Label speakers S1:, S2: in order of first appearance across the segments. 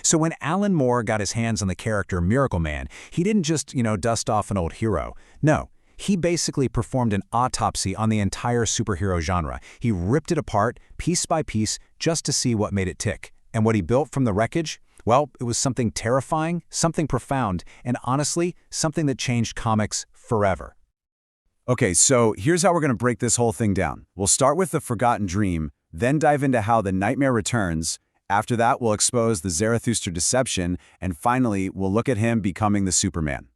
S1: So when Alan Moore got his hands on the character Miracleman, he didn't just, dust off an old hero. No, he basically performed an autopsy on the entire superhero genre. He ripped it apart, piece by piece, just to see what made it tick. And what he built from the wreckage? Well, it was something terrifying, something profound, and honestly, something that changed comics forever.
S2: Okay, so here's how we're going to break this whole thing down. We'll start with the forgotten dream, then dive into how the nightmare returns. After that, we'll expose the Zarathustra deception, and finally, we'll look at him becoming the Superman.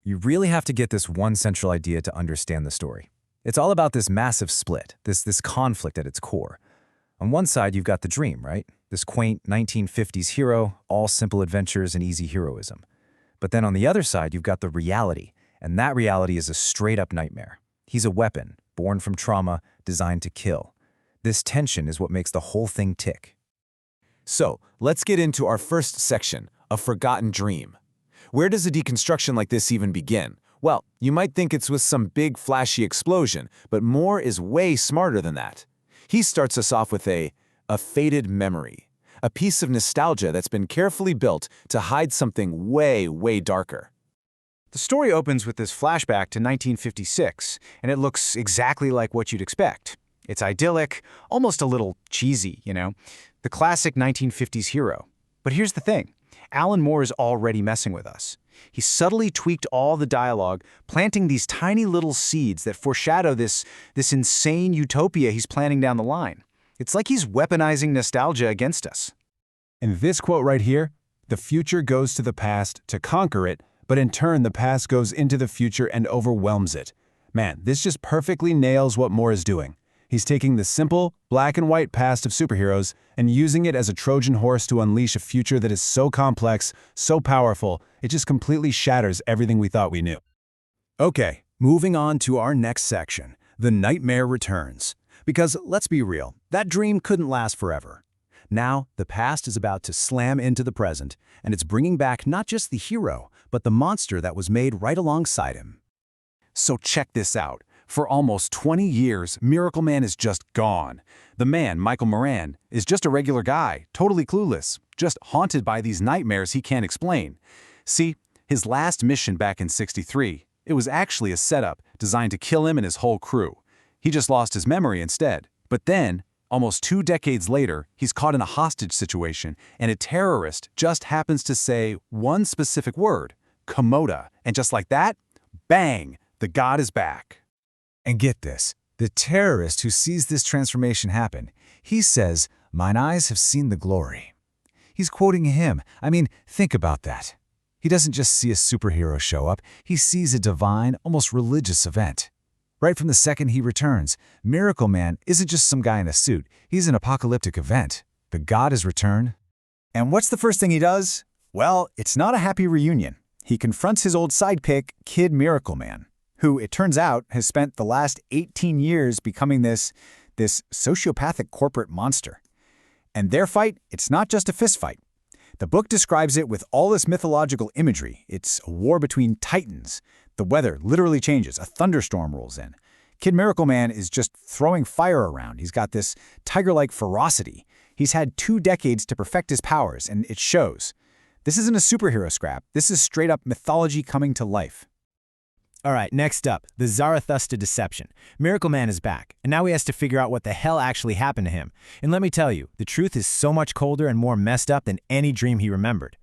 S3: You really have to get this one central idea to understand the story. It's all about this massive split, this conflict at its core. On one side, you've got the dream, right? This quaint 1950s hero, all simple adventures and easy heroism. But then on the other side, you've got the reality, and that reality is a straight-up nightmare. He's a weapon, born from trauma, designed to kill. This tension is what makes the whole thing tick.
S2: So, let's get into our first section, a forgotten dream. Where does a deconstruction like this even begin? Well, you might think it's with some big flashy explosion, but Moore is way smarter than that. He starts us off with a faded memory, a piece of nostalgia that's been carefully built to hide something way, way darker.
S1: The story opens with this flashback to 1956, and it looks exactly like what you'd expect. It's idyllic, almost a little cheesy, the classic 1950s hero. But here's the thing. Alan Moore is already messing with us. He subtly tweaked all the dialogue, planting these tiny little seeds that foreshadow this insane utopia he's planning down the line. It's like he's weaponizing nostalgia against us.
S4: And this quote right here, the future goes to the past to conquer it, but in turn the past goes into the future and overwhelms it. Man, this just perfectly nails what Moore is doing. He's taking the simple, black and white past of superheroes and using it as a Trojan horse to unleash a future that is so complex, so powerful, it just completely shatters everything we thought we knew.
S1: Okay, moving on to our next section, the nightmare returns. Because let's be real, that dream couldn't last forever. Now, the past is about to slam into the present, and it's bringing back not just the hero, but the monster that was made right alongside him. So check this out. For almost 20 years, Miracleman is just gone. The man, Michael Moran, is just a regular guy, totally clueless, just haunted by these nightmares he can't explain. See, his last mission back in '63, it was actually a setup designed to kill him and his whole crew. He just lost his memory instead. But then, almost 2 decades later, he's caught in a hostage situation, and a terrorist just happens to say one specific word, Komoda, and just like that, bang, the god is back.
S3: And get this, the terrorist who sees this transformation happen, he says, "Mine eyes have seen the glory." He's quoting him. I mean, think about that. He doesn't just see a superhero show up, he sees a divine, almost religious event. Right from the second he returns, Miracleman isn't just some guy in a suit, he's an apocalyptic event. The god has returned.
S1: And what's the first thing he does? Well, it's not a happy reunion. He confronts his old sidekick, Kid Miracleman, who, it turns out, has spent the last 18 years becoming this sociopathic corporate monster. And their fight, it's not just a fist fight. The book describes it with all this mythological imagery. It's a war between titans. The weather literally changes. A thunderstorm rolls in. Kid Miracleman is just throwing fire around. He's got this tiger-like ferocity. He's had 2 decades to perfect his powers, and it shows. This isn't a superhero scrap. This is straight-up mythology coming to life.
S5: All right, next up, the Zarathustra deception. Miracleman is back, and now he has to figure out what the hell actually happened to him. And let me tell you, the truth is so much colder and more messed up than any dream he remembered.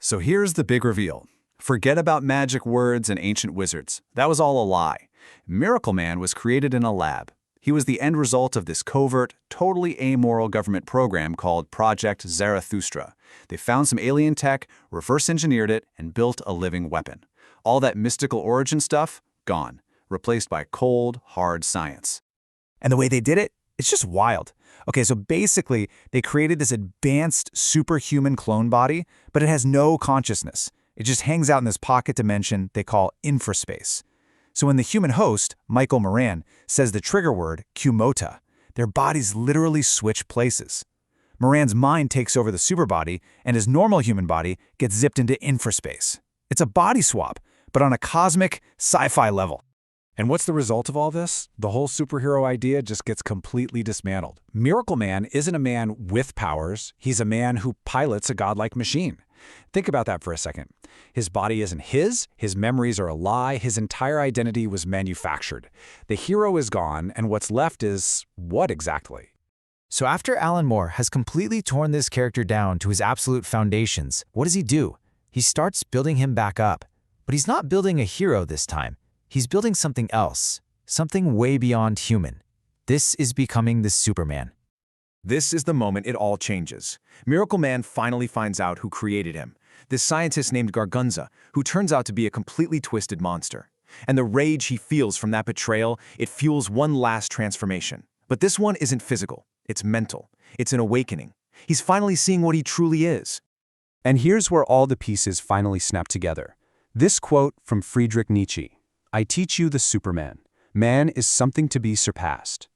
S2: So here's the big reveal. Forget about magic words and ancient wizards. That was all a lie. Miracleman was created in a lab. He was the end result of this covert, totally amoral government program called Project Zarathustra. They found some alien tech, reverse-engineered it, and built a living weapon. All that mystical origin stuff, gone, replaced by cold, hard science.
S1: And the way they did it, it's just wild. Okay, so basically, they created this advanced superhuman clone body, but it has no consciousness. It just hangs out in this pocket dimension they call infraspace. So when the human host, Michael Moran, says the trigger word, Kumota, their bodies literally switch places. Moran's mind takes over the superbody, and his normal human body gets zipped into infraspace. It's a body swap, but on a cosmic, sci-fi level.
S2: And what's the result of all this? The whole superhero idea just gets completely dismantled. Miracleman isn't a man with powers. He's a man who pilots a godlike machine. Think about that for a second. His body isn't his memories are a lie, his entire identity was manufactured. The hero is gone, and what's left is what exactly?
S3: So after Alan Moore has completely torn this character down to his absolute foundations, what does he do? He starts building him back up. But he's not building a hero this time. He's building something else, something way beyond human. This is becoming the Superman.
S1: This is the moment it all changes. Miracleman finally finds out who created him. This scientist named Gargunza, who turns out to be a completely twisted monster. And the rage he feels from that betrayal, it fuels one last transformation. But this one isn't physical. It's mental. It's an awakening. He's finally seeing what he truly is.
S4: And here's where all the pieces finally snap together. This quote from Friedrich Nietzsche, "I teach you the Superman. Man is something to be surpassed."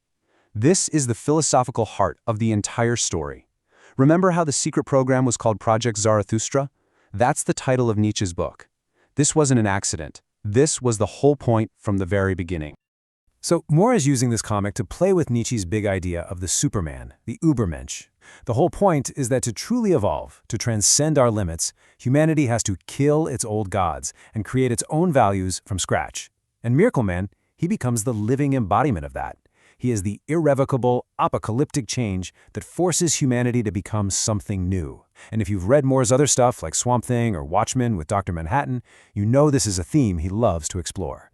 S4: This is the philosophical heart of the entire story. Remember how the secret program was called Project Zarathustra? That's the title of Nietzsche's book. This wasn't an accident. This was the whole point from the very beginning.
S5: So Moore is using this comic to play with Nietzsche's big idea of the Superman, the Übermensch. The whole point is that to truly evolve, to transcend our limits, humanity has to kill its old gods and create its own values from scratch. And Miracleman, he becomes the living embodiment of that. He is the irrevocable, apocalyptic change that forces humanity to become something new. And if you've read Moore's other stuff like Swamp Thing or Watchmen with Dr. Manhattan, you know this is a theme he loves to explore.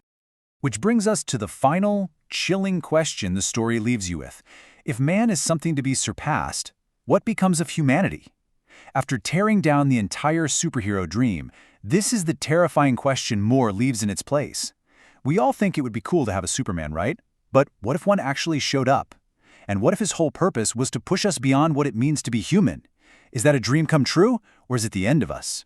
S2: Which brings us to the final, chilling question the story leaves you with. If man is something to be surpassed, what becomes of humanity? After tearing down the entire superhero dream, this is the terrifying question Moore leaves in its place. We all think it would be cool to have a Superman, right? But what if one actually showed up? And what if his whole purpose was to push us beyond what it means to be human? Is that a dream come true, or is it the end of us?